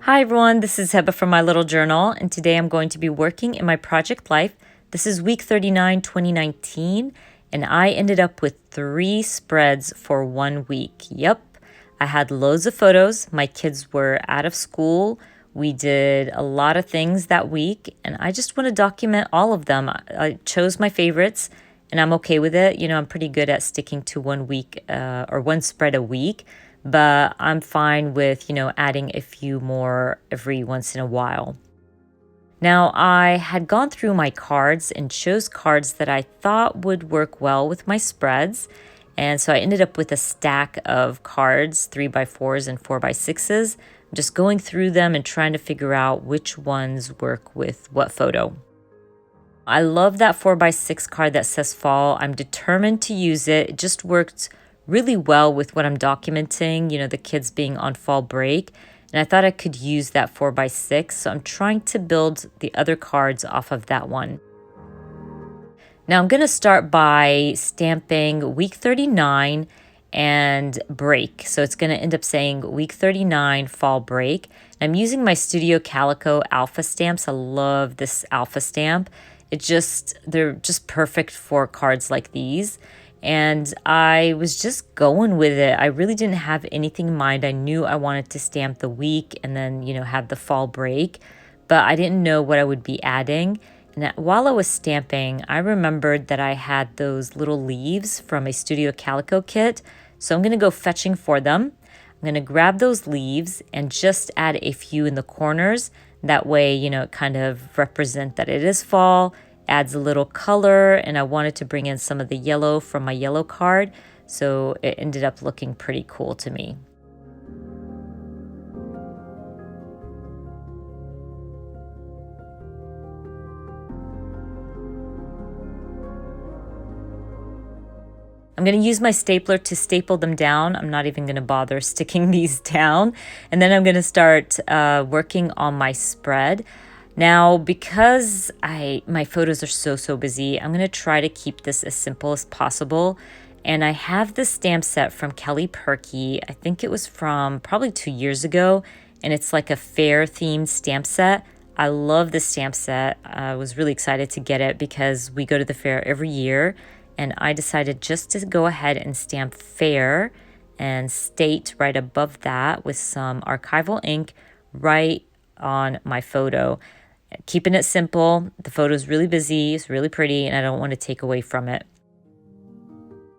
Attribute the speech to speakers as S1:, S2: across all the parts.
S1: Hi everyone, this is Heba from My Little Journal, and today I'm going to be working in my project life. This is week 39, 2019, and I ended up with 3 spreads for 1 week. Yep, I had loads of photos. My kids were out of school. We did a lot of things that week, and I just want to document all of them. I chose my favorites, and I'm okay with it. I'm pretty good at sticking to 1 week or 1 spread a week. But I'm fine with, adding a few more every once in a while. Now, I had gone through my cards and chose cards that I thought would work well with my spreads. And so I ended up with a stack of cards, 3x4s and 4x6s. I'm just going through them and trying to figure out which ones work with what photo. I love that 4x6 card that says fall. I'm determined to use it. It just worked really well with what I'm documenting, the kids being on fall break. And I thought I could use that 4x6. So I'm trying to build the other cards off of that one. Now I'm going to start by stamping week 39 and break. So it's going to end up saying week 39 fall break. I'm using my Studio Calico alpha stamps. I love this alpha stamp. They're just perfect for cards like these. And I was just going with it. I really didn't have anything in mind. I knew I wanted to stamp the week and then, have the fall break, but I didn't know what I would be adding. And while I was stamping, I remembered that I had those little leaves from a Studio Calico kit. So I'm going to go fetching for them. I'm going to grab those leaves and just add a few in the corners. That way, it kind of represent that it is fall. Adds a little color, and I wanted to bring in some of the yellow from my yellow card, so it ended up looking pretty cool to me. I'm going to use my stapler to staple them down. I'm not even going to bother sticking these down. And then I'm going to start working on my spread. Now, because my photos are so busy, I'm going to try to keep this as simple as possible. And I have this stamp set from Kelly Perky. I think it was from probably 2 years ago. And it's like a fair themed stamp set. I love this stamp set. I was really excited to get it because we go to the fair every year. And I decided just to go ahead and stamp fair and state right above that with some archival ink right on my photo. Keeping it simple. The photo is really busy, it's really pretty, and I don't want to take away from it.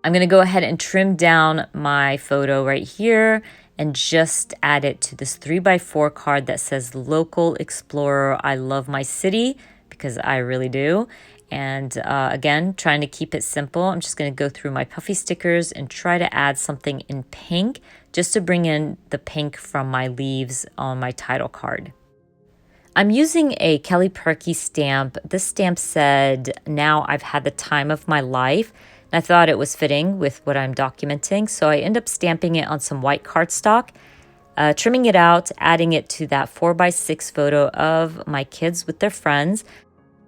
S1: I'm going to go ahead and trim down my photo right here and just add it to this 3x4 card that says Local Explorer, I love my city, because I really do. And again, trying to keep it simple. I'm just going to go through my puffy stickers and try to add something in pink just to bring in the pink from my leaves on my title card. I'm using a Kelly Perky stamp. This stamp said, now I've had the time of my life. And I thought it was fitting with what I'm documenting. So I end up stamping it on some white cardstock, trimming it out, adding it to that 4x6 photo of my kids with their friends.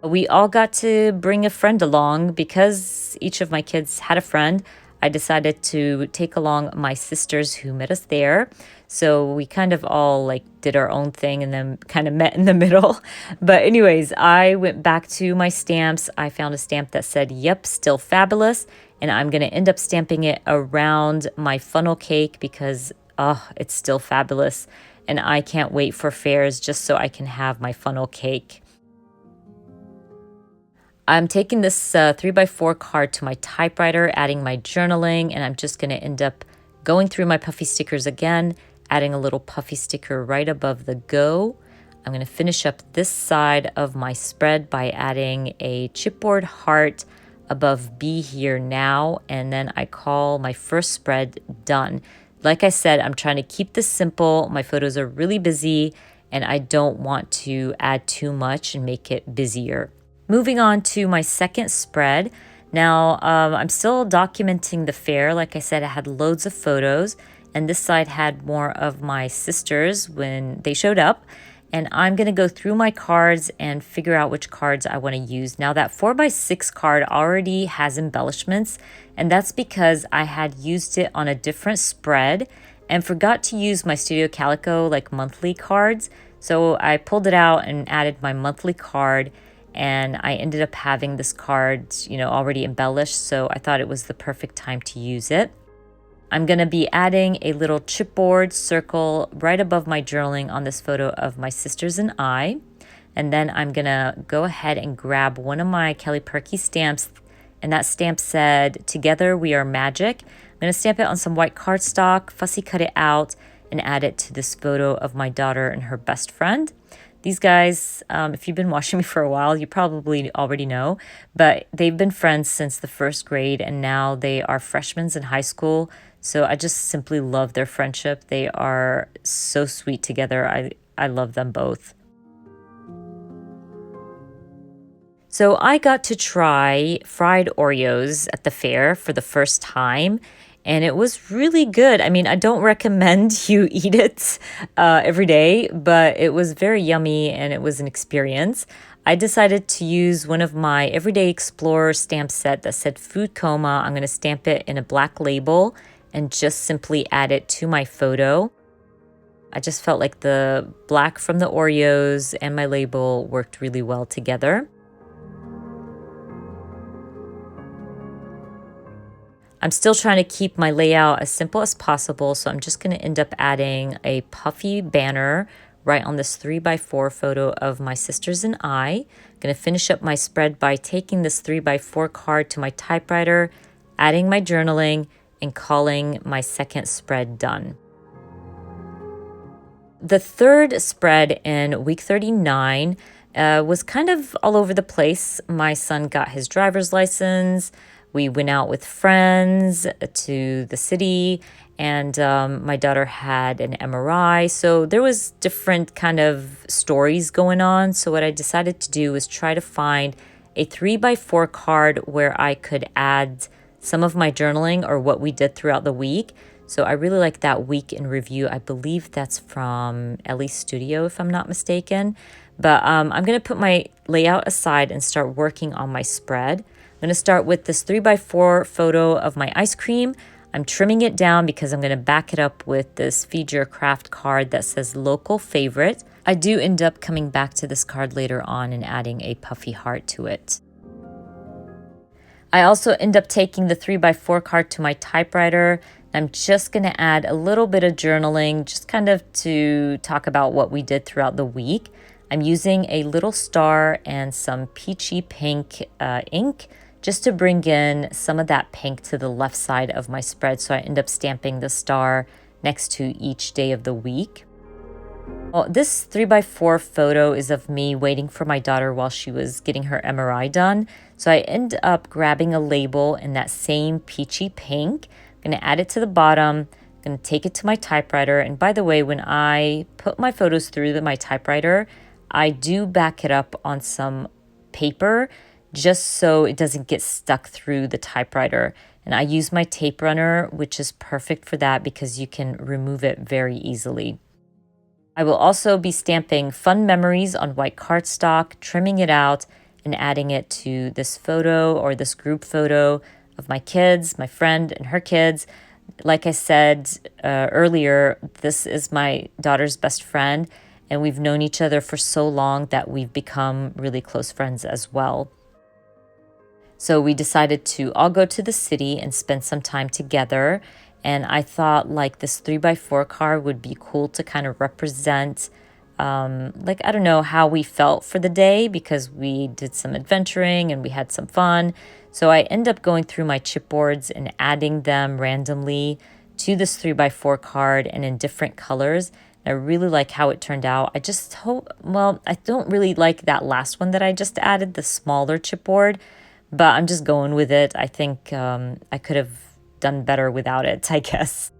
S1: We all got to bring a friend along because each of my kids had a friend. I decided to take along my sisters who met us there. So we kind of all did our own thing and then kind of met in the middle. But anyways, I went back to my stamps. I found a stamp that said, yep, still fabulous. And I'm going to end up stamping it around my funnel cake because, it's still fabulous. And I can't wait for fairs just so I can have my funnel cake. I'm taking this 3x4 card to my typewriter, adding my journaling, and I'm just going to end up going through my puffy stickers again, adding a little puffy sticker right above the go. I'm going to finish up this side of my spread by adding a chipboard heart above Be Here Now, and then I call my first spread done. Like I said, I'm trying to keep this simple. My photos are really busy, and I don't want to add too much and make it busier. Moving on to my second spread. Now, I'm still documenting the fair. Like I said, I had loads of photos, and this side had more of my sisters when they showed up. And I'm going to go through my cards and figure out which cards I want to use. Now, that 4x6 card already has embellishments, and that's because I had used it on a different spread and forgot to use my Studio Calico monthly cards. So I pulled it out and added my monthly card, and I ended up having this card, already embellished, so I thought it was the perfect time to use it. I'm going to be adding a little chipboard circle right above my journaling on this photo of my sisters and I. And then I'm going to go ahead and grab one of my Kelly Perky stamps, and that stamp said, "Together we are magic." I'm going to stamp it on some white cardstock, fussy cut it out, and add it to this photo of my daughter and her best friend. These guys, if you've been watching me for a while, you probably already know, but they've been friends since the first grade, and now they are freshmen in high school. So I just simply love their friendship. They are so sweet together. I love them both. So I got to try fried Oreos at the fair for the first time, and it was really good. I mean, I don't recommend you eat it every day, but it was very yummy and it was an experience. I decided to use one of my Everyday Explorer stamp set that said Food Coma. I'm going to stamp it in a black label and just simply add it to my photo. I just felt like the black from the Oreos and my label worked really well together. I'm still trying to keep my layout as simple as possible, so I'm just going to end up adding a puffy banner right on this 3x4 photo of my sisters and I. I'm going to finish up my spread by taking this 3x4 card to my typewriter, adding my journaling, and calling my second spread done. The third spread in week 39 was kind of all over the place. My son got his driver's license. We went out with friends to the city, and my daughter had an MRI. So there was different kind of stories going on. So what I decided to do was try to find a 3x4 card where I could add some of my journaling or what we did throughout the week. So I really like that week in review. I believe that's from Ellie's Studio, if I'm not mistaken. But I'm going to put my layout aside and start working on my spread. I'm going to start with this 3x4 photo of my ice cream. I'm trimming it down because I'm going to back it up with this Feed Your Craft card that says local favorite. I do end up coming back to this card later on and adding a puffy heart to it. I also end up taking the 3x4 card to my typewriter. I'm just going to add a little bit of journaling, just kind of to talk about what we did throughout the week. I'm using a little star and some peachy pink ink just to bring in some of that pink to the left side of my spread. So I end up stamping the star next to each day of the week. Well, this 3x4 photo is of me waiting for my daughter while she was getting her MRI done. So I end up grabbing a label in that same peachy pink. I'm going to add it to the bottom. I'm going to take it to my typewriter. And by the way, when I put my photos through my typewriter, I do back it up on some paper just so it doesn't get stuck through the typewriter. And I use my tape runner, which is perfect for that because you can remove it very easily. I will also be stamping fun memories on white cardstock, trimming it out, and adding it to this photo or this group photo of my kids, my friend and her kids. Like I said earlier, this is my daughter's best friend, and we've known each other for so long that we've become really close friends as well. So we decided to all go to the city and spend some time together. And I thought like this 3x4 card would be cool to kind of represent, I don't know, how we felt for the day because we did some adventuring and we had some fun. So I end up going through my chipboards and adding them randomly to this 3x4 card and in different colors. I really like how it turned out. I just hope, I don't really like that last one that I just added, the smaller chipboard, but I'm just going with it. I think I could have done better without it, I guess.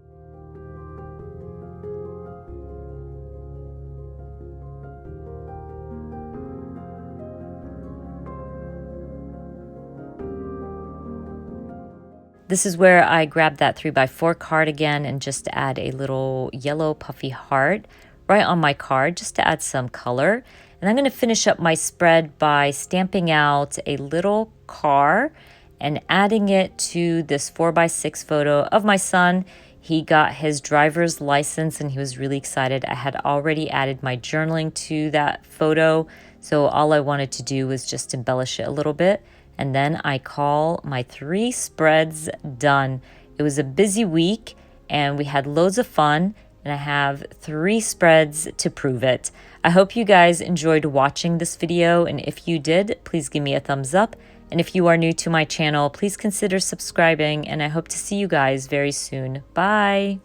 S1: This is where I grabbed that 3x4 card again and just add a little yellow puffy heart right on my card just to add some color. And I'm going to finish up my spread by stamping out a little car and adding it to this 4x6 photo of my son. He got his driver's license and he was really excited. I had already added my journaling to that photo, so all I wanted to do was just embellish it a little bit. And then I call my 3 spreads done. It was a busy week and we had loads of fun, and I have 3 spreads to prove it. I hope you guys enjoyed watching this video, and if you did, please give me a thumbs up. And if you are new to my channel, please consider subscribing, and I hope to see you guys very soon. Bye!